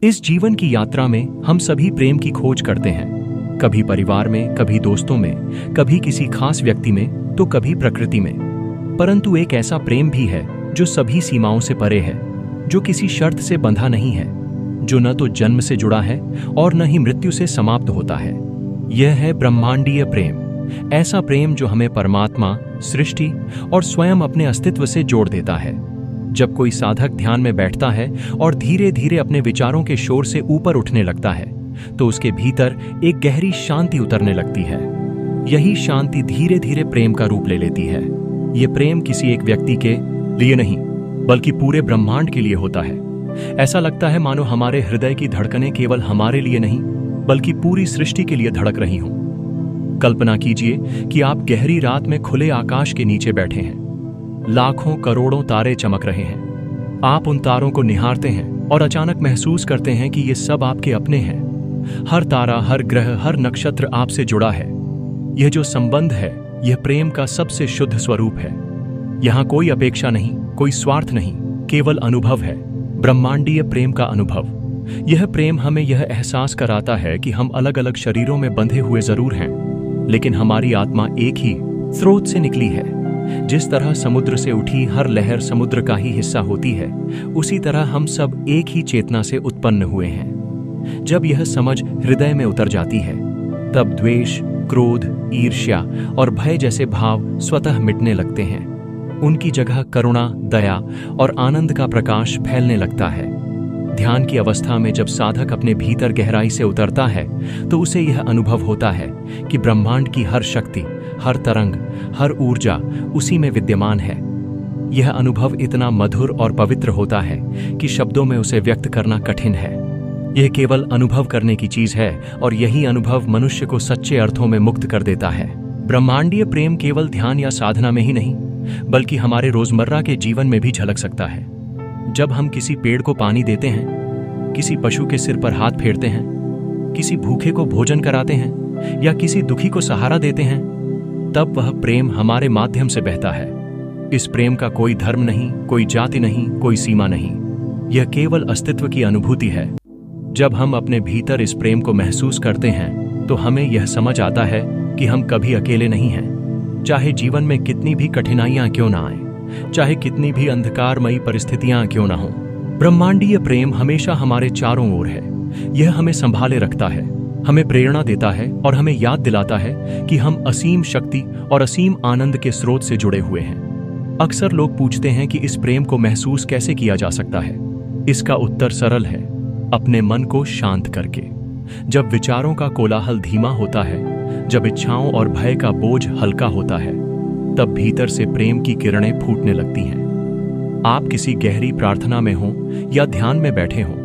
इस जीवन की यात्रा में हम सभी प्रेम की खोज करते हैं, कभी परिवार में, कभी दोस्तों में, कभी किसी खास व्यक्ति में, तो कभी प्रकृति में। परंतु एक ऐसा प्रेम भी है जो सभी सीमाओं से परे है, जो किसी शर्त से बंधा नहीं है, जो न तो जन्म से जुड़ा है और न ही मृत्यु से समाप्त होता है। यह है ब्रह्मांडीय प्रेम, ऐसा प्रेम जो हमें परमात्मा, सृष्टि और स्वयं अपने अस्तित्व से जोड़ देता है। जब कोई साधक ध्यान में बैठता है और धीरे धीरे अपने विचारों के शोर से ऊपर उठने लगता है, तो उसके भीतर एक गहरी शांति उतरने लगती है। यही शांति धीरे धीरे प्रेम का रूप ले लेती है। ये प्रेम किसी एक व्यक्ति के लिए नहीं, बल्कि पूरे ब्रह्मांड के लिए होता है। ऐसा लगता है मानो हमारे हृदय की धड़कनें केवल हमारे लिए नहीं, बल्कि पूरी सृष्टि के लिए धड़क रही हों। कल्पना कीजिए कि आप गहरी रात में खुले आकाश के नीचे बैठे हैं। लाखों करोड़ों तारे चमक रहे हैं। आप उन तारों को निहारते हैं और अचानक महसूस करते हैं कि ये सब आपके अपने हैं। हर तारा, हर ग्रह, हर नक्षत्र आपसे जुड़ा है। यह जो संबंध है, यह प्रेम का सबसे शुद्ध स्वरूप है। यहाँ कोई अपेक्षा नहीं, कोई स्वार्थ नहीं, केवल अनुभव है, ब्रह्मांडीय प्रेम का अनुभव। यह प्रेम हमें यह एहसास कराता है कि हम अलग अलग शरीरों में बंधे हुए जरूर हैं, लेकिन हमारी आत्मा एक ही स्रोत से निकली है। जिस तरह समुद्र से उठी हर लहर समुद्र का ही हिस्सा होती है, उसी तरह हम सब एक ही चेतना से उत्पन्न हुए हैं। जब यह समझ हृदय में उतर जाती है, तब द्वेष, क्रोध, ईर्ष्या और भय जैसे भाव स्वतः मिटने लगते हैं। उनकी जगह करुणा, दया और आनंद का प्रकाश फैलने लगता है। ध्यान की अवस्था में जब साधक अपने भीतर गहराई से उतरता है, तो उसे यह अनुभव होता है कि ब्रह्मांड की हर शक्ति, हर तरंग, हर ऊर्जा उसी में विद्यमान है। यह अनुभव इतना मधुर और पवित्र होता है कि शब्दों में उसे व्यक्त करना कठिन है। यह केवल अनुभव करने की चीज है, और यही अनुभव मनुष्य को सच्चे अर्थों में मुक्त कर देता है। ब्रह्मांडीय प्रेम केवल ध्यान या साधना में ही नहीं, बल्कि हमारे रोजमर्रा के जीवन में भी झलक सकता है। जब हम किसी पेड़ को पानी देते हैं, किसी पशु के सिर पर हाथ फेरते हैं, किसी भूखे को भोजन कराते हैं या किसी दुखी को सहारा देते हैं, तब वह प्रेम हमारे माध्यम से बहता है। इस प्रेम का कोई धर्म नहीं, कोई जाति नहीं, कोई सीमा नहीं। यह केवल अस्तित्व की अनुभूति है। जब हम अपने भीतर इस प्रेम को महसूस करते हैं, तो हमें यह समझ आता है कि हम कभी अकेले नहीं हैं। चाहे जीवन में कितनी भी कठिनाइयां क्यों ना आए, चाहे कितनी भी अंधकारमयी परिस्थितियां क्यों ना हो, ब्रह्मांडीय प्रेम हमेशा हमारे चारों ओर है। यह हमें संभाले रखता है, हमें प्रेरणा देता है और हमें याद दिलाता है कि हम असीम शक्ति और असीम आनंद के स्रोत से जुड़े हुए हैं। अक्सर लोग पूछते हैं कि इस प्रेम को महसूस कैसे किया जा सकता है। इसका उत्तर सरल है, अपने मन को शांत करके। जब विचारों का कोलाहल धीमा होता है, जब इच्छाओं और भय का बोझ हल्का होता है, तब भीतर से प्रेम की किरणें फूटने लगती हैं। आप किसी गहरी प्रार्थना में हों या ध्यान में बैठे हों,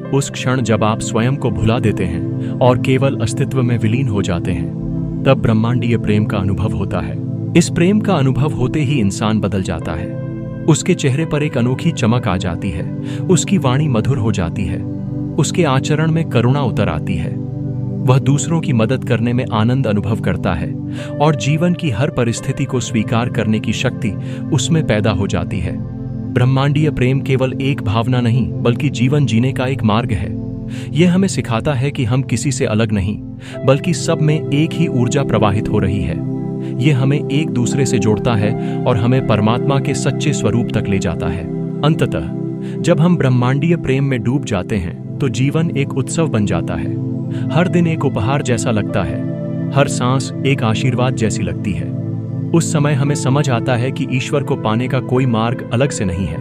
उस क्षण जब आप स्वयं को भुला देते हैं और केवल अस्तित्व में विलीन हो जाते हैं, तब ब्रह्मांडीय प्रेम का अनुभव होता है। इस प्रेम का अनुभव होते ही इंसान बदल जाता है। उसके चेहरे पर एक अनोखी चमक आ जाती है, उसकी वाणी मधुर हो जाती है, उसके आचरण में करुणा उतर आती है। वह दूसरों की मदद करने में आनंद अनुभव करता है और जीवन की हर परिस्थिति को स्वीकार करने की शक्ति उसमें पैदा हो जाती है। ब्रह्मांडीय प्रेम केवल एक भावना नहीं, बल्कि जीवन जीने का एक मार्ग है। यह हमें सिखाता है कि हम किसी से अलग नहीं, बल्कि सब में एक ही ऊर्जा प्रवाहित हो रही है। यह हमें एक दूसरे से जोड़ता है और हमें परमात्मा के सच्चे स्वरूप तक ले जाता है। अंततः जब हम ब्रह्मांडीय प्रेम में डूब जाते हैं, तो जीवन एक उत्सव बन जाता है। हर दिन एक उपहार जैसा लगता है, हर सांस एक आशीर्वाद जैसी लगती है। उस समय हमें समझ आता है कि ईश्वर को पाने का कोई मार्ग अलग से नहीं है।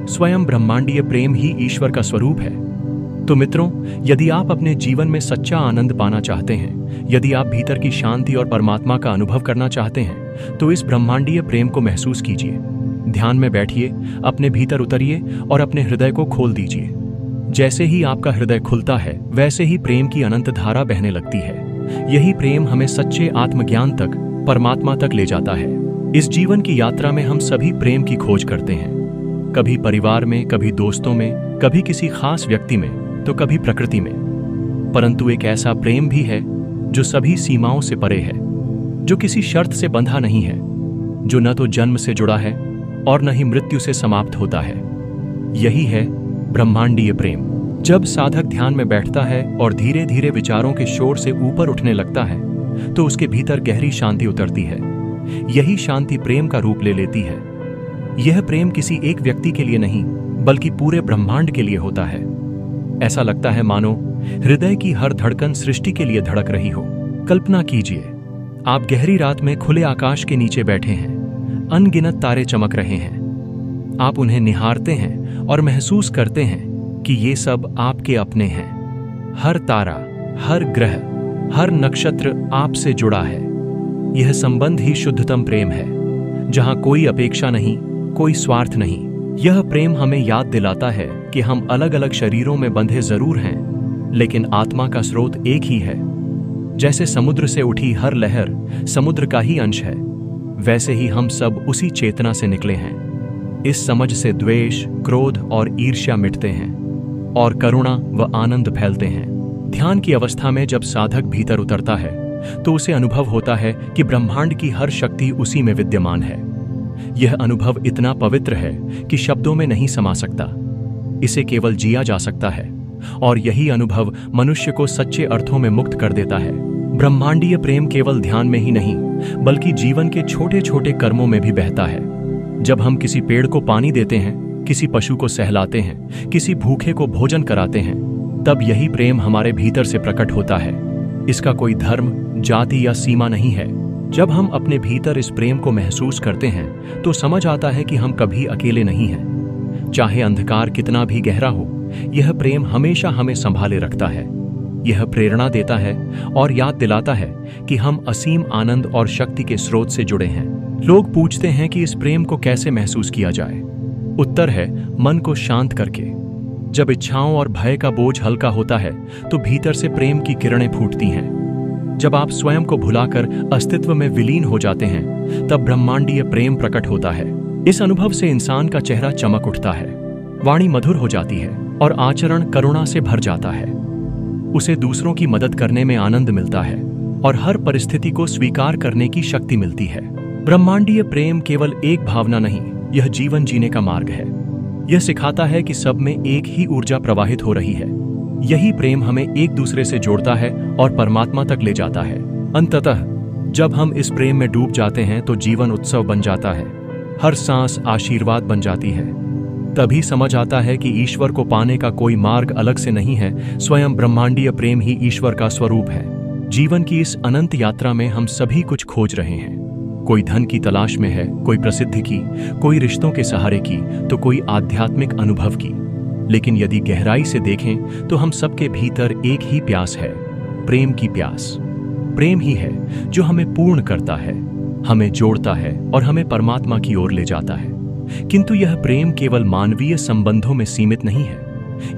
स्वयं ब्रह्मांडीय प्रेम ही ईश्वर का स्वरूप है। तो मित्रों, यदि आप अपने जीवन में सच्चा आनंद पाना चाहते हैं, यदि आप भीतर की शांति और परमात्मा का अनुभव करना चाहते हैं, तो इस ब्रह्मांडीय प्रेम को महसूस कीजिए। ध्यान में बैठिए, अपने भीतर उतरिए और अपने हृदय को खोल दीजिए। जैसे ही आपका हृदय खुलता है, वैसे ही प्रेम की अनंत धारा बहने लगती है। यही प्रेम हमें सच्चे आत्मज्ञान तक, परमात्मा तक ले जाता है। इस जीवन की यात्रा में हम सभी प्रेम की खोज करते हैं, कभी परिवार में, कभी दोस्तों में, कभी किसी खास व्यक्ति में, तो कभी प्रकृति में। परंतु एक ऐसा प्रेम भी है जो सभी सीमाओं से परे है, जो किसी शर्त से बंधा नहीं है, जो न तो जन्म से जुड़ा है और न ही मृत्यु से समाप्त होता है। यही है ब्रह्मांडीय प्रेम। जब साधक ध्यान में बैठता है और धीरे धीरे विचारों के शोर से ऊपर उठने लगता है तो उसके भीतर गहरी शांति उतरती है। यही शांति प्रेम का रूप ले लेती है। यह प्रेम किसी एक व्यक्ति के लिए नहीं बल्कि पूरे ब्रह्मांड के लिए होता है। ऐसा लगता है मानो हृदय की हर धड़कन सृष्टि के लिए धड़क रही हो। कल्पना कीजिए, आप गहरी रात में खुले आकाश के नीचे बैठे हैं। अनगिनत तारे चमक रहे हैं। आप उन्हें निहारते हैं और महसूस करते हैं कि ये सब आपके अपने हैं। हर तारा, हर ग्रह, हर नक्षत्र आपसे जुड़ा है। यह संबंध ही शुद्धतम प्रेम है, जहां कोई अपेक्षा नहीं, कोई स्वार्थ नहीं। यह प्रेम हमें याद दिलाता है कि हम अलग अलग शरीरों में बंधे जरूर हैं, लेकिन आत्मा का स्रोत एक ही है। जैसे समुद्र से उठी हर लहर समुद्र का ही अंश है, वैसे ही हम सब उसी चेतना से निकले हैं। इस समझ से द्वेष, क्रोध और ईर्ष्या मिटते हैं और करुणा व आनंद फैलते हैं। ध्यान की अवस्था में जब साधक भीतर उतरता है तो उसे अनुभव होता है कि ब्रह्मांड की हर शक्ति उसी में विद्यमान है। यह अनुभव इतना पवित्र है कि शब्दों में नहीं समा सकता। इसे केवल जिया जा सकता है, और यही अनुभव मनुष्य को सच्चे अर्थों में मुक्त कर देता है। ब्रह्मांडीय प्रेम केवल ध्यान में ही नहीं बल्कि जीवन के छोटे छोटे कर्मों में भी बहता है। जब हम किसी पेड़ को पानी देते हैं, किसी पशु को सहलाते हैं, किसी भूखे को भोजन कराते हैं, तब यही प्रेम हमारे भीतर से प्रकट होता है। इसका कोई धर्म, जाति या सीमा नहीं है। जब हम अपने भीतर इस प्रेम को महसूस करते हैं तो समझ आता है कि हम कभी अकेले नहीं हैं। चाहे अंधकार कितना भी गहरा हो, यह प्रेम हमेशा हमें संभाले रखता है। यह प्रेरणा देता है और याद दिलाता है कि हम असीम आनंद और शक्ति के स्रोत से जुड़े हैं। लोग पूछते हैं कि इस प्रेम को कैसे महसूस किया जाए। उत्तर है, मन को शांत करके। जब इच्छाओं और भय का बोझ हल्का होता है तो भीतर से प्रेम की किरणें फूटती हैं। जब आप स्वयं को भुलाकर अस्तित्व में विलीन हो जाते हैं, तब ब्रह्मांडीय प्रेम प्रकट होता है। इस अनुभव से इंसान का चेहरा चमक उठता है, वाणी मधुर हो जाती है और आचरण करुणा से भर जाता है। उसे दूसरों की मदद करने में आनंद मिलता है और हर परिस्थिति को स्वीकार करने की शक्ति मिलती है। ब्रह्मांडीय प्रेम केवल एक भावना नहीं, यह जीवन जीने का मार्ग है। यह सिखाता है कि सब में एक ही ऊर्जा प्रवाहित हो रही है। यही प्रेम हमें एक दूसरे से जोड़ता है और परमात्मा तक ले जाता है। अंततः जब हम इस प्रेम में डूब जाते हैं तो जीवन उत्सव बन जाता है। हर सांस आशीर्वाद बन जाती है। तभी समझ आता है कि ईश्वर को पाने का कोई मार्ग अलग से नहीं है, स्वयं ब्रह्मांडीय प्रेम ही ईश्वर का स्वरूप है। जीवन की इस अनंत यात्रा में हम सभी कुछ खोज रहे हैं। कोई धन की तलाश में है, कोई प्रसिद्धि की, कोई रिश्तों के सहारे की, तो कोई आध्यात्मिक अनुभव की। लेकिन यदि गहराई से देखें तो हम सबके भीतर एक ही प्यास है, प्रेम की प्यास। प्रेम ही है जो हमें पूर्ण करता है, हमें जोड़ता है और हमें परमात्मा की ओर ले जाता है। किंतु यह प्रेम केवल मानवीय संबंधों में सीमित नहीं है।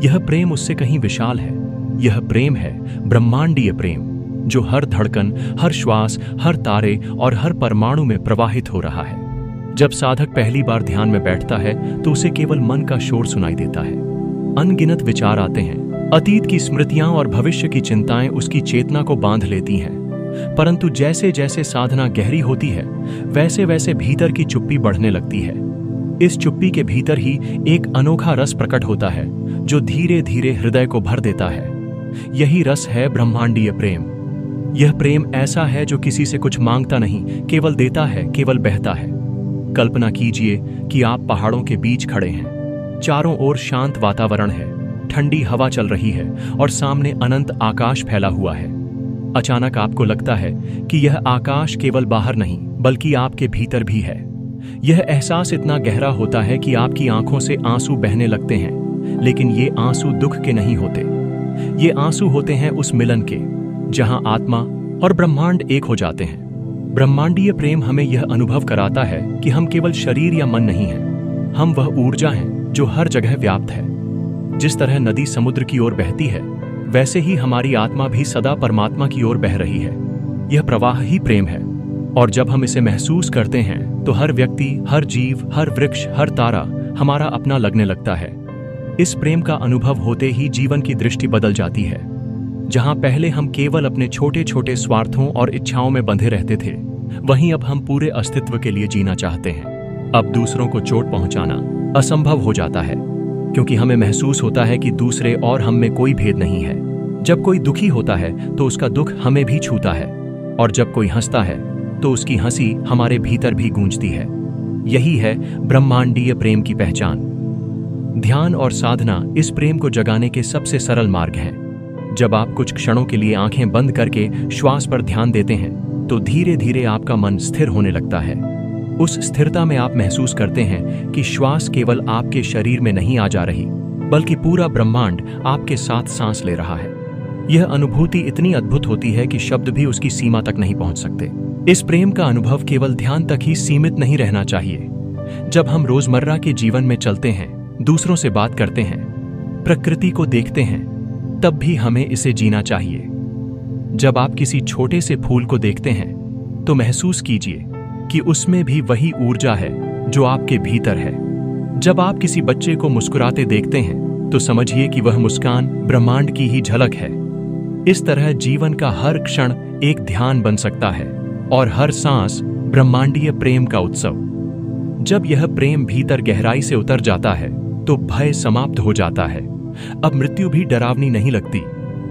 यह प्रेम उससे कहीं विशाल है। यह प्रेम है ब्रह्मांडीय प्रेम, जो हर धड़कन, हर श्वास, हर तारे और हर परमाणु में प्रवाहित हो रहा है। जब साधक पहली बार ध्यान में बैठता है तो उसे केवल मन का शोर सुनाई देता है। अनगिनत विचार आते हैं, अतीत की स्मृतियां और भविष्य की चिंताएं उसकी चेतना को बांध लेती हैं। परंतु जैसे जैसे साधना गहरी होती है, वैसे वैसे भीतर की चुप्पी बढ़ने लगती है। इस चुप्पी के भीतर ही एक अनोखा रस प्रकट होता है, जो धीरे धीरे हृदय को भर देता है। यही रस है ब्रह्मांडीय प्रेम। यह प्रेम ऐसा है जो किसी से कुछ मांगता नहीं, केवल देता है, केवल बहता है। कल्पना कीजिए कि आप पहाड़ों के बीच खड़े हैं। चारों ओर शांत वातावरण है, ठंडी हवा चल रही है और सामने अनंत आकाश फैला हुआ है। अचानक आपको लगता है कि यह आकाश केवल बाहर नहीं बल्कि आपके भीतर भी है। यह एहसास इतना गहरा होता है कि आपकी आंखों से आंसू बहने लगते हैं, लेकिन ये आंसू दुख के नहीं होते। ये आंसू होते हैं उस मिलन के जहां आत्मा और ब्रह्मांड एक हो जाते हैं। ब्रह्मांडीय प्रेम हमें यह अनुभव कराता है कि हम केवल शरीर या मन नहीं हैं, हम वह ऊर्जा हैं जो हर जगह व्याप्त है। जिस तरह नदी समुद्र की ओर बहती है, वैसे ही हमारी आत्मा भी सदा परमात्मा की ओर बह रही है। यह प्रवाह ही प्रेम है, और जब हम इसे महसूस करते हैं तो हर व्यक्ति, हर जीव, हर वृक्ष, हर तारा हमारा अपना लगने लगता है। इस प्रेम का अनुभव होते ही जीवन की दृष्टि बदल जाती है। जहां पहले हम केवल अपने छोटे छोटे स्वार्थों और इच्छाओं में बंधे रहते थे, वहीं अब हम पूरे अस्तित्व के लिए जीना चाहते हैं। अब दूसरों को चोट पहुंचाना असंभव हो जाता है। क्योंकि हमें महसूस होता है कि दूसरे और हम में कोई भेद नहीं है। जब कोई दुखी होता है तो उसका दुख हमें भी छूता है, और जब कोई हंसता है तो उसकी हंसी हमारे भीतर भी गूंजती है। यही है ब्रह्मांडीय प्रेम की पहचान। ध्यान और साधना इस प्रेम को जगाने के सबसे सरल मार्ग हैं। जब आप कुछ क्षणों के लिए आंखें बंद करके श्वास पर ध्यान देते हैं तो धीरे धीरे आपका मन स्थिर होने लगता है। उस स्थिरता में आप महसूस करते हैं कि श्वास केवल आपके शरीर में नहीं आ जा रही, बल्कि पूरा ब्रह्मांड आपके साथ सांस ले रहा है। यह अनुभूति इतनी अद्भुत होती है कि शब्द भी उसकी सीमा तक नहीं पहुंच सकते। इस प्रेम का अनुभव केवल ध्यान तक ही सीमित नहीं रहना चाहिए। जब हम रोजमर्रा के जीवन में चलते हैं, दूसरों से बात करते हैं, प्रकृति को देखते हैं, तब भी हमें इसे जीना चाहिए। जब आप किसी छोटे से फूल को देखते हैं तो महसूस कीजिए कि उसमें भी वही ऊर्जा है जो आपके भीतर है। जब आप किसी बच्चे को मुस्कुराते देखते हैं तो समझिए कि वह मुस्कान ब्रह्मांड की ही झलक है। इस तरह जीवन का हर क्षण एक ध्यान बन सकता है और हर सांस ब्रह्मांडीय प्रेम का उत्सव। जब यह प्रेम भीतर गहराई से उतर जाता है तो भय समाप्त हो जाता है। अब मृत्यु भी डरावनी नहीं लगती,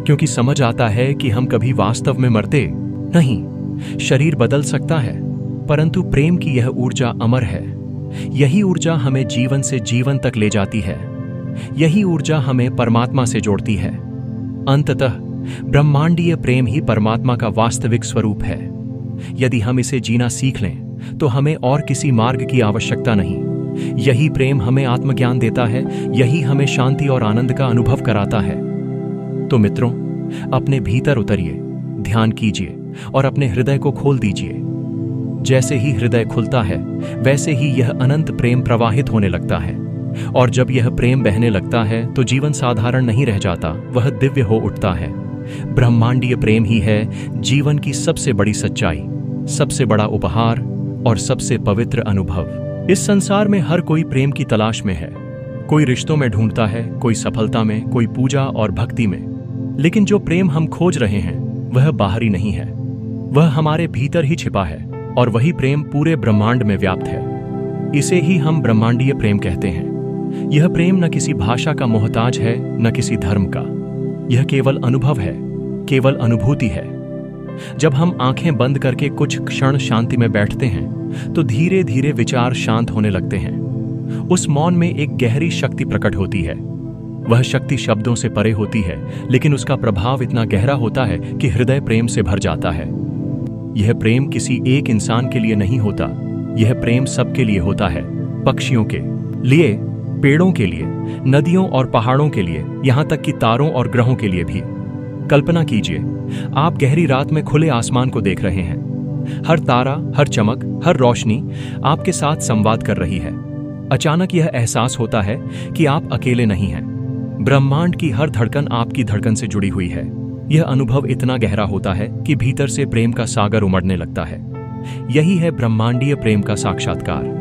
क्योंकि समझ आता है कि हम कभी वास्तव में मरते नहीं। शरीर बदल सकता है, परंतु प्रेम की यह ऊर्जा अमर है। यही ऊर्जा हमें जीवन से जीवन तक ले जाती है। यही ऊर्जा हमें परमात्मा से जोड़ती है। अंततः ब्रह्मांडीय प्रेम ही परमात्मा का वास्तविक स्वरूप है। यदि हम इसे जीना सीख लें तो हमें और किसी मार्ग की आवश्यकता नहीं। यही प्रेम हमें आत्मज्ञान देता है, यही हमें शांति और आनंद का अनुभव कराता है। तो मित्रों, अपने भीतर उतरिए, ध्यान कीजिए और अपने हृदय को खोल दीजिए। जैसे ही हृदय खुलता है, वैसे ही यह अनंत प्रेम प्रवाहित होने लगता है। और जब यह प्रेम बहने लगता है तो जीवन साधारण नहीं रह जाता, वह दिव्य हो उठता है। ब्रह्मांडीय प्रेम ही है जीवन की सबसे बड़ी सच्चाई, सबसे बड़ा उपहार और सबसे पवित्र अनुभव। इस संसार में हर कोई प्रेम की तलाश में है। कोई रिश्तों में ढूंढता है, कोई सफलता में, कोई पूजा और भक्ति में। लेकिन जो प्रेम हम खोज रहे हैं वह बाहरी नहीं है, वह हमारे भीतर ही छिपा है, और वही प्रेम पूरे ब्रह्मांड में व्याप्त है। इसे ही हम ब्रह्मांडीय प्रेम कहते हैं। यह प्रेम न किसी भाषा का मोहताज है, न किसी धर्म का। यह केवल अनुभव है, केवल अनुभूति है। जब हम आंखें बंद करके कुछ क्षण शांति में बैठते हैं तो धीरे धीरे विचार शांत होने लगते हैं। उस मौन में एक गहरी शक्ति प्रकट होती है। वह शक्ति शब्दों से परे होती है, लेकिन उसका प्रभाव इतना गहरा होता है कि हृदय प्रेम से भर जाता है। यह प्रेम किसी एक इंसान के लिए नहीं होता, यह प्रेम सबके लिए होता है। पक्षियों के लिए, पेड़ों के लिए, नदियों और पहाड़ों के लिए, यहां तक कि तारों और ग्रहों के लिए भी। कल्पना कीजिए, आप गहरी रात में खुले आसमान को देख रहे हैं। हर तारा, हर चमक, हर रोशनी आपके साथ संवाद कर रही है। अचानक यह एहसास होता है कि आप अकेले नहीं हैं। ब्रह्मांड की हर धड़कन आपकी धड़कन से जुड़ी हुई है। यह अनुभव इतना गहरा होता है कि भीतर से प्रेम का सागर उमड़ने लगता है। यही है ब्रह्मांडीय प्रेम का साक्षात्कार।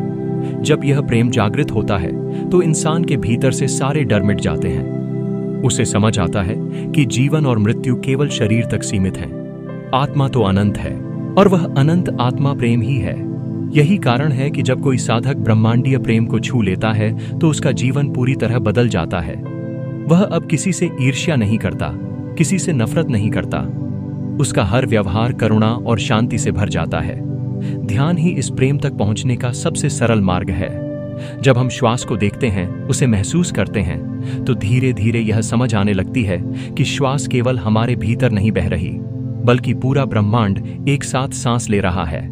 जब यह प्रेम जागृत होता है तो इंसान के भीतर से सारे डर मिट जाते हैं। उसे समझ आता है कि जीवन और मृत्यु केवल शरीर तक सीमित हैं। आत्मा तो अनंत है, और वह अनंत आत्मा प्रेम ही है। यही कारण है कि जब कोई साधक ब्रह्मांडीय प्रेम को छू लेता है तो उसका जीवन पूरी तरह बदल जाता है। वह अब किसी से ईर्ष्या नहीं करता, किसी से नफरत नहीं करता। उसका हर व्यवहार करुणा और शांति से भर जाता है। ध्यान ही इस प्रेम तक पहुंचने का सबसे सरल मार्ग है। जब हम श्वास को देखते हैं, उसे महसूस करते हैं, तो धीरे धीरे यह समझ आने लगती है कि श्वास केवल हमारे भीतर नहीं बह रही, बल्कि पूरा ब्रह्मांड एक साथ सांस ले रहा है।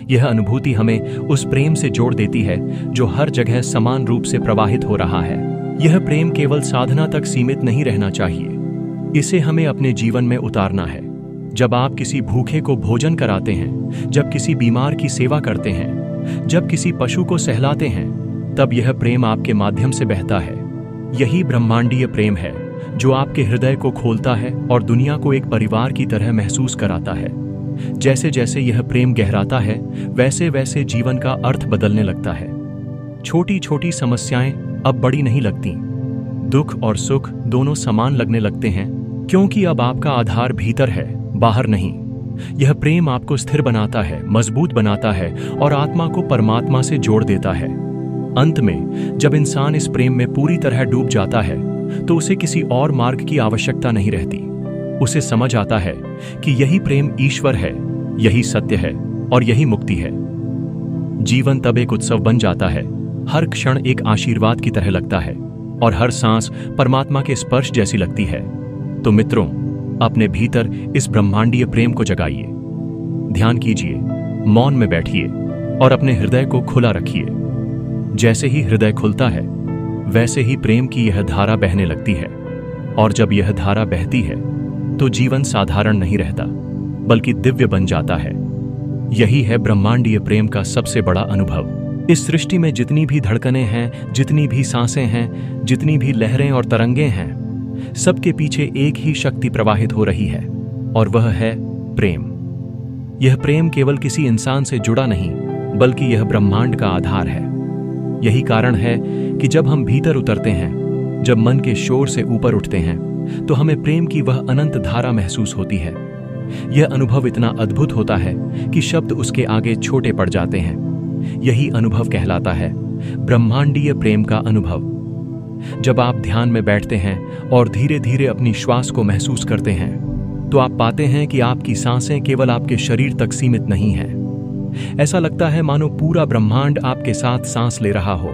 यह अनुभूति हमें उस प्रेम से जोड़ देती है जो हर जगह समान रूप से प्रवाहित हो रहा है। यह प्रेम केवल साधना तक सीमित नहीं रहना चाहिए, इसे हमें अपने जीवन में उतारना है। जब आप किसी भूखे को भोजन कराते हैं, जब किसी बीमार की सेवा करते हैं, जब किसी पशु को सहलाते हैं, तब यह प्रेम आपके माध्यम से बहता है। यही ब्रह्मांडीय प्रेम है जो आपके हृदय को खोलता है और दुनिया को एक परिवार की तरह महसूस कराता है। जैसे जैसे यह प्रेम गहराता है, वैसे वैसे जीवन का अर्थ बदलने लगता है। छोटी छोटी समस्याएं अब बड़ी नहीं लगती। दुख और सुख दोनों समान लगने लगते हैं, क्योंकि अब आपका आधार भीतर है, बाहर नहीं। यह प्रेम आपको स्थिर बनाता है, मजबूत बनाता है और आत्मा को परमात्मा से जोड़ देता है। अंत में जब इंसान इस प्रेम में पूरी तरह डूब जाता है तो उसे किसी और मार्ग की आवश्यकता नहीं रहती। उसे समझ आता है कि यही प्रेम ईश्वर है, यही सत्य है और यही मुक्ति है। जीवन तब एक उत्सव बन जाता है, हर क्षण एक आशीर्वाद की तरह लगता है और हर सांस परमात्मा के स्पर्श जैसी लगती है। तो मित्रों, अपने भीतर इस ब्रह्मांडीय प्रेम को जगाइए, ध्यान कीजिए, मौन में बैठिए और अपने हृदय को खुला रखिए। जैसे ही हृदय खुलता है वैसे ही प्रेम की यह धारा बहने लगती है, और जब यह धारा बहती है तो जीवन साधारण नहीं रहता बल्कि दिव्य बन जाता है। यही है ब्रह्मांडीय प्रेम का सबसे बड़ा अनुभव। इस सृष्टि में जितनी भी धड़कनें हैं, जितनी भी सांसें हैं, जितनी भी लहरें और तरंगें हैं, सबके पीछे एक ही शक्ति प्रवाहित हो रही है और वह है प्रेम। यह प्रेम केवल किसी इंसान से जुड़ा नहीं बल्कि यह ब्रह्मांड का आधार है। यही कारण है कि जब हम भीतर उतरते हैं, जब मन के शोर से ऊपर उठते हैं, तो हमें प्रेम की वह अनंत धारा महसूस होती है। यह अनुभव इतना अद्भुत होता है कि शब्द उसके आगे छोटे पड़ जाते हैं। यही अनुभव कहलाता है ब्रह्मांडीय प्रेम का अनुभव। जब आप ध्यान में बैठते हैं और धीरे धीरे अपनी श्वास को महसूस करते हैं तो आप पाते हैं कि आपकी सांसें केवल आपके शरीर तक सीमित नहीं हैं। ऐसा लगता है मानो पूरा ब्रह्मांड आपके साथ सांस ले रहा हो।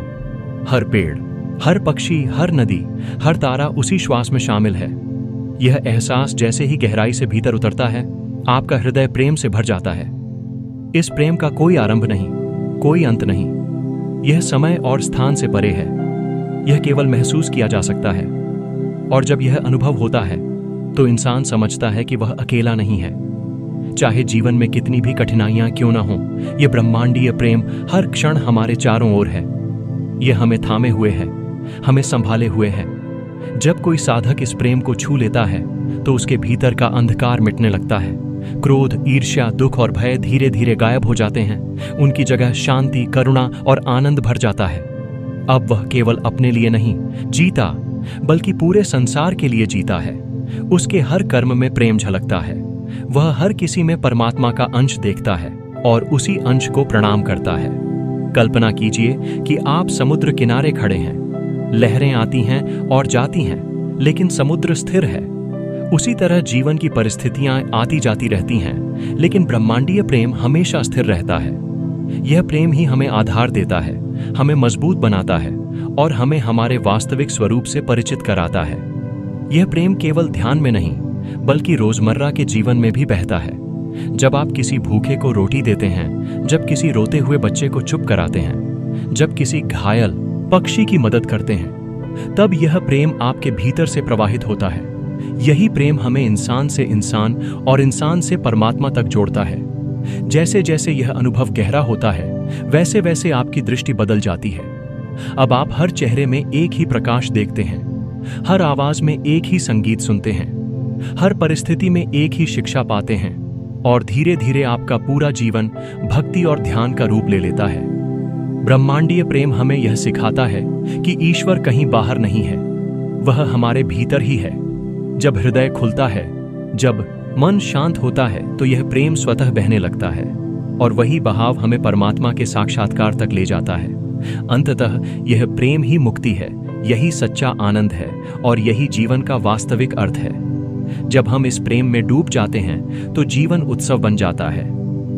हर पेड़, हर पक्षी, हर नदी, हर तारा उसी श्वास में शामिल है। यह एहसास जैसे ही गहराई से भीतर उतरता है, आपका हृदय प्रेम से भर जाता है। इस प्रेम का कोई आरंभ नहीं, कोई अंत नहीं। यह समय और स्थान से परे है। यह केवल महसूस किया जा सकता है। और जब यह अनुभव होता है तो इंसान समझता है कि वह अकेला नहीं है। चाहे जीवन में कितनी भी कठिनाइयां क्यों ना हों, यह ब्रह्मांडीय प्रेम हर क्षण हमारे चारों ओर है। यह हमें थामे हुए है, हमें संभाले हुए है। जब कोई साधक इस प्रेम को छू लेता है तो उसके भीतर का अंधकार मिटने लगता है। क्रोध, ईर्ष्या, दुख और भय धीरे धीरे गायब हो जाते हैं। उनकी जगह शांति, करुणा और आनंद भर जाता है। अब वह केवल अपने लिए नहीं जीता बल्कि पूरे संसार के लिए जीता है। उसके हर कर्म में प्रेम झलकता है। वह हर किसी में परमात्मा का अंश देखता है और उसी अंश को प्रणाम करता है। कल्पना कीजिए कि आप समुद्र किनारे खड़े हैं। लहरें आती हैं और जाती हैं, लेकिन समुद्र स्थिर है। उसी तरह जीवन की परिस्थितियां आती जाती रहती हैं, लेकिन ब्रह्मांडीय प्रेम हमेशा स्थिर रहता है। यह प्रेम ही हमें आधार देता है, हमें मजबूत बनाता है और हमें हमारे वास्तविक स्वरूप से परिचित कराता है। यह प्रेम केवल ध्यान में नहीं बल्कि रोजमर्रा के जीवन में भी बहता है। जब आप किसी भूखे को रोटी देते हैं, जब किसी रोते हुए बच्चे को चुप कराते हैं, जब किसी घायल पक्षी की मदद करते हैं, तब यह प्रेम आपके भीतर से प्रवाहित होता है। यही प्रेम हमें इंसान से इंसान और इंसान से परमात्मा तक जोड़ता है। जैसे जैसे यह अनुभव गहरा होता है, वैसे वैसे आपकी दृष्टि बदल जाती है। अब आप हर चेहरे में एक ही प्रकाश देखते हैं, हर आवाज में एक ही संगीत सुनते हैं, हर परिस्थिति में एक ही शिक्षा पाते हैं और धीरे धीरे आपका पूरा जीवन भक्ति और ध्यान का रूप ले लेता है। ब्रह्मांडीय प्रेम हमें यह सिखाता है कि ईश्वर कहीं बाहर नहीं है, वह हमारे भीतर ही है। जब हृदय खुलता है, जब मन शांत होता है तो यह प्रेम स्वतः बहने लगता है और वही बहाव हमें परमात्मा के साक्षात्कार तक ले जाता है। अंततः यह प्रेम ही मुक्ति है, यही सच्चा आनंद है और यही जीवन का वास्तविक अर्थ है। जब हम इस प्रेम में डूब जाते हैं तो जीवन उत्सव बन जाता है।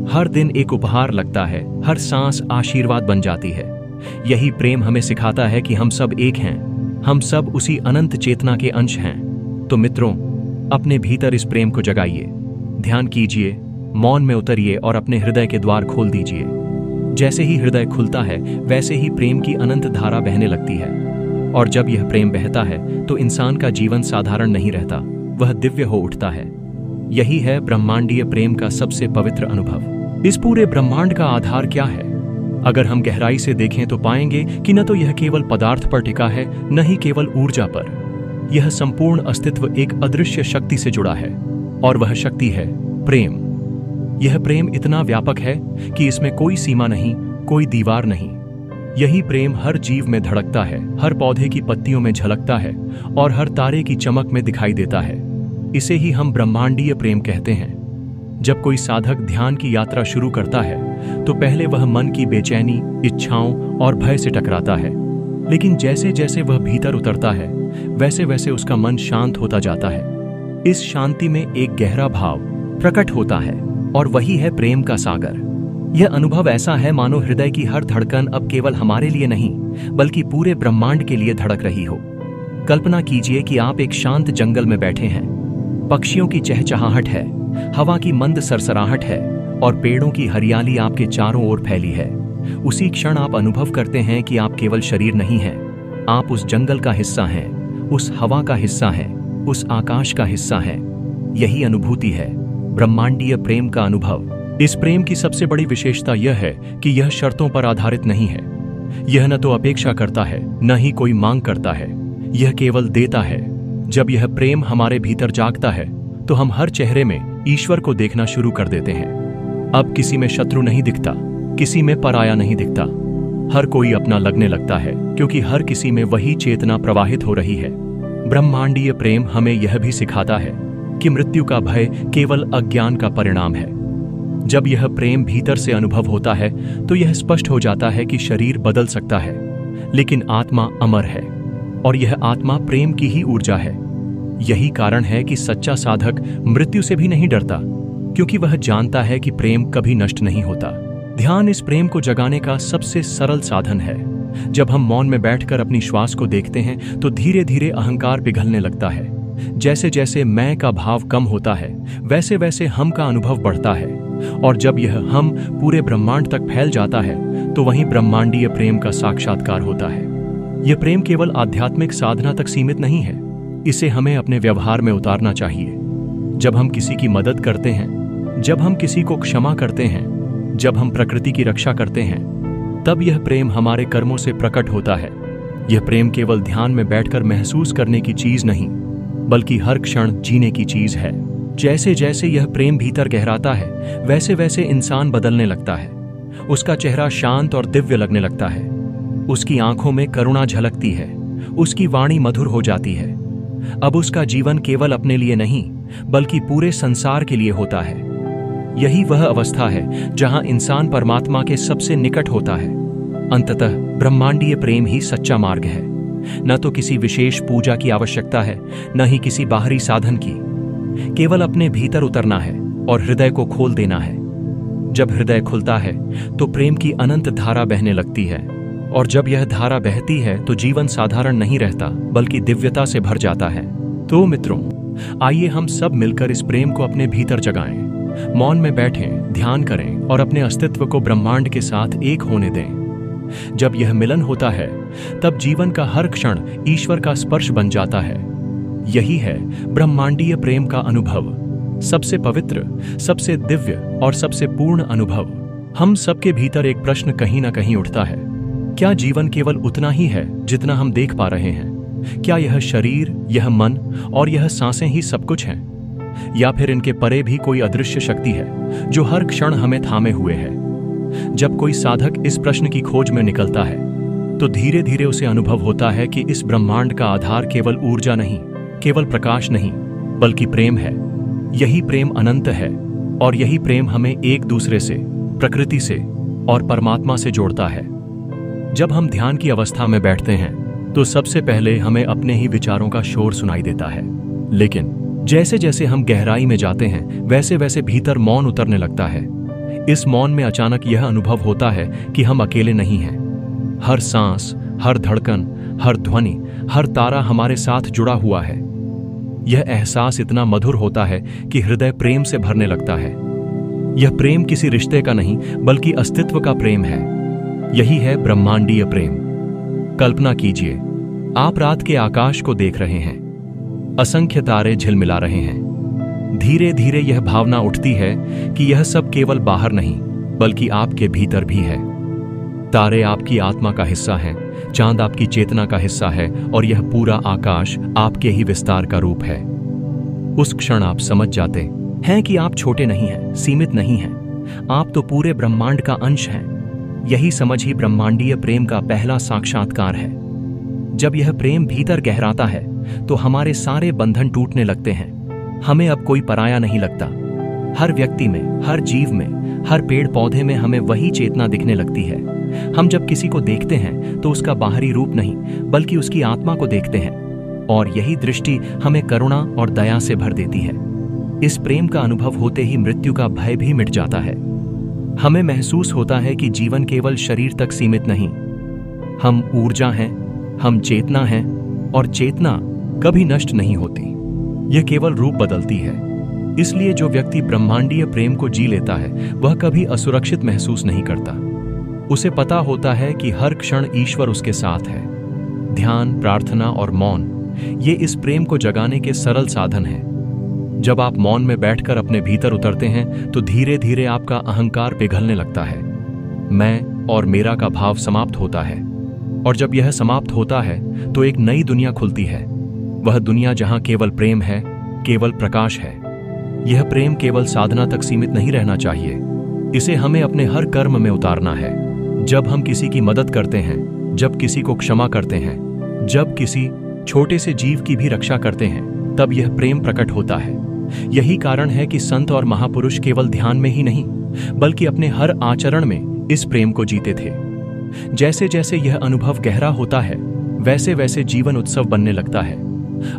हर दिन एक उपहार लगता है, हर सांस आशीर्वाद बन जाती है। यही प्रेम हमें सिखाता है कि हम सब एक हैं, हम सब उसी अनंत चेतना के अंश हैं। तो मित्रों, अपने भीतर इस प्रेम को जगाइए, ध्यान कीजिए, मौन में उतरिए और अपने हृदय के द्वार खोल दीजिए। जैसे ही हृदय खुलता है वैसे ही प्रेम की अनंत धारा बहने लगती है और जब यह प्रेम बहता है तो इंसान का जीवन साधारण नहीं रहता, वह दिव्य हो उठता है। यही है ब्रह्मांडीय प्रेम का सबसे पवित्र अनुभव। इस पूरे ब्रह्मांड का आधार क्या है? अगर हम गहराई से देखें तो पाएंगे कि न तो यह केवल पदार्थ पर टिका है, न ही केवल ऊर्जा पर। यह संपूर्ण अस्तित्व एक अदृश्य शक्ति से जुड़ा है और वह शक्ति है प्रेम। यह प्रेम इतना व्यापक है कि इसमें कोई सीमा नहीं, कोई दीवार नहीं। यही प्रेम हर जीव में धड़कता है, हर पौधे की पत्तियों में झलकता है और हर तारे की चमक में दिखाई देता है। इसे ही हम ब्रह्मांडीय प्रेम कहते हैं। जब कोई साधक ध्यान की यात्रा शुरू करता है तो पहले वह मन की बेचैनी, इच्छाओं और भय से टकराता है, लेकिन जैसे जैसे वह भीतर उतरता है वैसे वैसे उसका मन शांत होता जाता है। इस शांति में एक गहरा भाव प्रकट होता है और वही है प्रेम का सागर। यह अनुभव ऐसा है मानो हृदय की हर धड़कन अब केवल हमारे लिए नहीं बल्कि पूरे ब्रह्मांड के लिए धड़क रही हो। कल्पना कीजिए कि आप एक शांत जंगल में बैठे हैं। पक्षियों की चहचहाहट है, हवा की मंद सरसराहट है और पेड़ों की हरियाली आपके चारों ओर फैली है। उसी क्षण आप अनुभव करते हैं कि आप केवल शरीर नहीं हैं, आप उस जंगल का हिस्सा हैं, उस हवा का हिस्सा हैं, उस आकाश का हिस्सा हैं। यही अनुभूति है ब्रह्मांडीय प्रेम का अनुभव। इस प्रेम की सबसे बड़ी विशेषता यह है कि यह शर्तों पर आधारित नहीं है। यह न तो अपेक्षा करता है न ही कोई मांग करता है, यह केवल देता है। जब यह प्रेम हमारे भीतर जागता है तो हम हर चेहरे में ईश्वर को देखना शुरू कर देते हैं। अब किसी में शत्रु नहीं दिखता, किसी में पराया नहीं दिखता। हर कोई अपना लगने लगता है क्योंकि हर किसी में वही चेतना प्रवाहित हो रही है। ब्रह्मांडीय प्रेम हमें यह भी सिखाता है कि मृत्यु का भय केवल अज्ञान का परिणाम है। जब यह प्रेम भीतर से अनुभव होता है तो यह स्पष्ट हो जाता है कि शरीर बदल सकता है लेकिन आत्मा अमर है और यह आत्मा प्रेम की ही ऊर्जा है। यही कारण है कि सच्चा साधक मृत्यु से भी नहीं डरता, क्योंकि वह जानता है कि प्रेम कभी नष्ट नहीं होता। ध्यान इस प्रेम को जगाने का सबसे सरल साधन है। जब हम मौन में बैठकर अपनी श्वास को देखते हैं तो धीरे धीरे अहंकार पिघलने लगता है। जैसे जैसे मैं का भाव कम होता है वैसे वैसे हम का अनुभव बढ़ता है और जब यह हम पूरे ब्रह्मांड तक फैल जाता है तो वहीं ब्रह्मांडीय प्रेम का साक्षात्कार होता है। यह प्रेम केवल आध्यात्मिक साधना तक सीमित नहीं है, इसे हमें अपने व्यवहार में उतारना चाहिए। जब हम किसी की मदद करते हैं, जब हम किसी को क्षमा करते हैं, जब हम प्रकृति की रक्षा करते हैं, तब यह प्रेम हमारे कर्मों से प्रकट होता है। यह प्रेम केवल ध्यान में बैठकर महसूस करने की चीज नहीं बल्कि हर क्षण जीने की चीज है। जैसे जैसे यह प्रेम भीतर गहराता है वैसे वैसे इंसान बदलने लगता है। उसका चेहरा शांत और दिव्य लगने लगता है, उसकी आंखों में करुणा झलकती है, उसकी वाणी मधुर हो जाती है। अब उसका जीवन केवल अपने लिए नहीं बल्कि पूरे संसार के लिए होता है। यही वह अवस्था है जहां इंसान परमात्मा के सबसे निकट होता है। अंततः ब्रह्मांडीय प्रेम ही सच्चा मार्ग है। न तो किसी विशेष पूजा की आवश्यकता है, न ही किसी बाहरी साधन की। केवल अपने भीतर उतरना है और हृदय को खोल देना है। जब हृदय खुलता है तो प्रेम की अनंत धारा बहने लगती है और जब यह धारा बहती है तो जीवन साधारण नहीं रहता बल्कि दिव्यता से भर जाता है। तो मित्रों, आइए हम सब मिलकर इस प्रेम को अपने भीतर जगाएं। मौन में बैठें, ध्यान करें और अपने अस्तित्व को ब्रह्मांड के साथ एक होने दें। जब यह मिलन होता है तब जीवन का हर क्षण ईश्वर का स्पर्श बन जाता है। यही है ब्रह्मांडीय प्रेम का अनुभव, सबसे पवित्र, सबसे दिव्य और सबसे पूर्ण अनुभव। हम सबके भीतर एक प्रश्न कहीं ना कहीं उठता है, क्या जीवन केवल उतना ही है जितना हम देख पा रहे हैं? क्या यह शरीर, यह मन और यह सांसें ही सब कुछ हैं? या फिर इनके परे भी कोई अदृश्य शक्ति है जो हर क्षण हमें थामे हुए है? जब कोई साधक इस प्रश्न की खोज में निकलता है तो धीरे धीरे उसे अनुभव होता है कि इस ब्रह्मांड का आधार केवल ऊर्जा नहीं, केवल प्रकाश नहीं, बल्कि प्रेम है। यही प्रेम अनंत है और यही प्रेम हमें एक दूसरे से, प्रकृति से और परमात्मा से जोड़ता है। जब हम ध्यान की अवस्था में बैठते हैं तो सबसे पहले हमें अपने ही विचारों का शोर सुनाई देता है, लेकिन जैसे जैसे हम गहराई में जाते हैं वैसे वैसे भीतर मौन उतरने लगता है। इस मौन में अचानक यह अनुभव होता है कि हम अकेले नहीं हैं। हर सांस, हर धड़कन, हर ध्वनि, हर तारा हमारे साथ जुड़ा हुआ है। यह एहसास इतना मधुर होता है कि हृदय प्रेम से भरने लगता है। यह प्रेम किसी रिश्ते का नहीं बल्कि अस्तित्व का प्रेम है। यही है ब्रह्मांडीय प्रेम। कल्पना कीजिए, आप रात के आकाश को देख रहे हैं, असंख्य तारे झिलमिला रहे हैं। धीरे धीरे यह भावना उठती है कि यह सब केवल बाहर नहीं बल्कि आपके भीतर भी है। तारे आपकी आत्मा का हिस्सा हैं, चांद आपकी चेतना का हिस्सा है और यह पूरा आकाश आपके ही विस्तार का रूप है। उस क्षण आप समझ जाते हैं कि आप छोटे नहीं हैं, सीमित नहीं हैं, आप तो पूरे ब्रह्मांड का अंश हैं। यही समझ ही ब्रह्मांडीय प्रेम का पहला साक्षात्कार है। जब यह प्रेम भीतर गहराता है तो हमारे सारे बंधन टूटने लगते हैं। हमें अब कोई पराया नहीं लगता, हर व्यक्ति में, हर जीव में, हर पेड़ पौधे में हमें वही चेतना दिखने लगती है। हम जब किसी को देखते हैं तो उसका बाहरी रूप नहीं, बल्कि उसकी आत्मा को देखते हैं, और यही दृष्टि हमें करुणा और दया से भर देती है। इस प्रेम का अनुभव होते ही मृत्यु का भय भी मिट जाता है। हमें महसूस होता है कि जीवन केवल शरीर तक सीमित नहीं, हम ऊर्जा हैं, हम चेतना हैं, और चेतना कभी नष्ट नहीं होती, यह केवल रूप बदलती है। इसलिए जो व्यक्ति ब्रह्मांडीय प्रेम को जी लेता है वह कभी असुरक्षित महसूस नहीं करता। उसे पता होता है कि हर क्षण ईश्वर उसके साथ है। ध्यान, प्रार्थना और मौन, ये इस प्रेम को जगाने के सरल साधन हैं। जब आप मौन में बैठकर अपने भीतर उतरते हैं तो धीरे धीरे आपका अहंकार पिघलने लगता है। मैं और मेरा का भाव समाप्त होता है, और जब यह समाप्त होता है तो एक नई दुनिया खुलती है। वह दुनिया जहां केवल प्रेम है, केवल प्रकाश है। यह प्रेम केवल साधना तक सीमित नहीं रहना चाहिए, इसे हमें अपने हर कर्म में उतारना है। जब हम किसी की मदद करते हैं, जब किसी को क्षमा करते हैं, जब किसी छोटे से जीव की भी रक्षा करते हैं, तब यह प्रेम प्रकट होता है। यही कारण है कि संत और महापुरुष केवल ध्यान में ही नहीं, बल्कि अपने हर आचरण में इस प्रेम को जीते थे। जैसे जैसे यह अनुभव गहरा होता है, वैसे वैसे जीवन उत्सव बनने लगता है।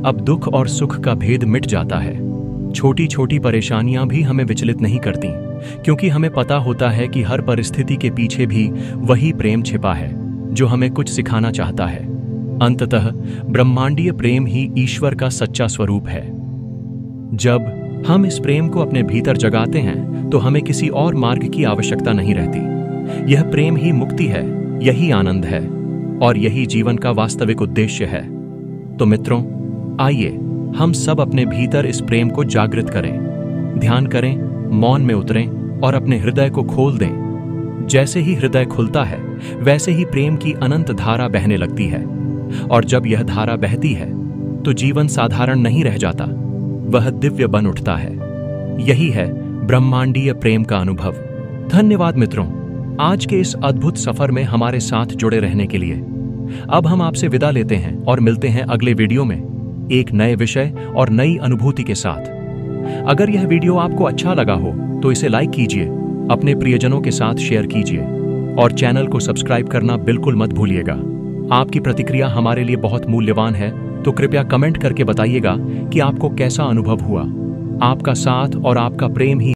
अब दुख और सुख का भेद मिट जाता है। छोटी छोटी परेशानियां भी हमें विचलित नहीं करती, क्योंकि हमें पता होता है कि हर परिस्थिति के पीछे भी वही प्रेम छिपा है जो हमें कुछ सिखाना चाहता है। अंततः ब्रह्मांडीय प्रेम ही ईश्वर का सच्चा स्वरूप है। जब हम इस प्रेम को अपने भीतर जगाते हैं तो हमें किसी और मार्ग की आवश्यकता नहीं रहती। यह प्रेम ही मुक्ति है, यही आनंद है, और यही जीवन का वास्तविक उद्देश्य है। तो मित्रों, आइए हम सब अपने भीतर इस प्रेम को जागृत करें, ध्यान करें, मौन में उतरें और अपने हृदय को खोल दें। जैसे ही हृदय खुलता है, वैसे ही प्रेम की अनंत धारा बहने लगती है, और जब यह धारा बहती है तो जीवन साधारण नहीं रह जाता, वह दिव्य बन उठता है। यही है ब्रह्मांडीय प्रेम का अनुभव। धन्यवाद मित्रों, आज के इस अद्भुत सफर में हमारे साथ जुड़े रहने के लिए। अब हम आपसे विदा लेते हैं और मिलते हैं अगले वीडियो में एक नए विषय और नई अनुभूति के साथ। अगर यह वीडियो आपको अच्छा लगा हो तो इसे लाइक कीजिए, अपने प्रियजनों के साथ शेयर कीजिए, और चैनल को सब्सक्राइब करना बिल्कुल मत भूलिएगा। आपकी प्रतिक्रिया हमारे लिए बहुत मूल्यवान है, तो कृपया कमेंट करके बताइएगा कि आपको कैसा अनुभव हुआ। आपका साथ और आपका प्रेम ही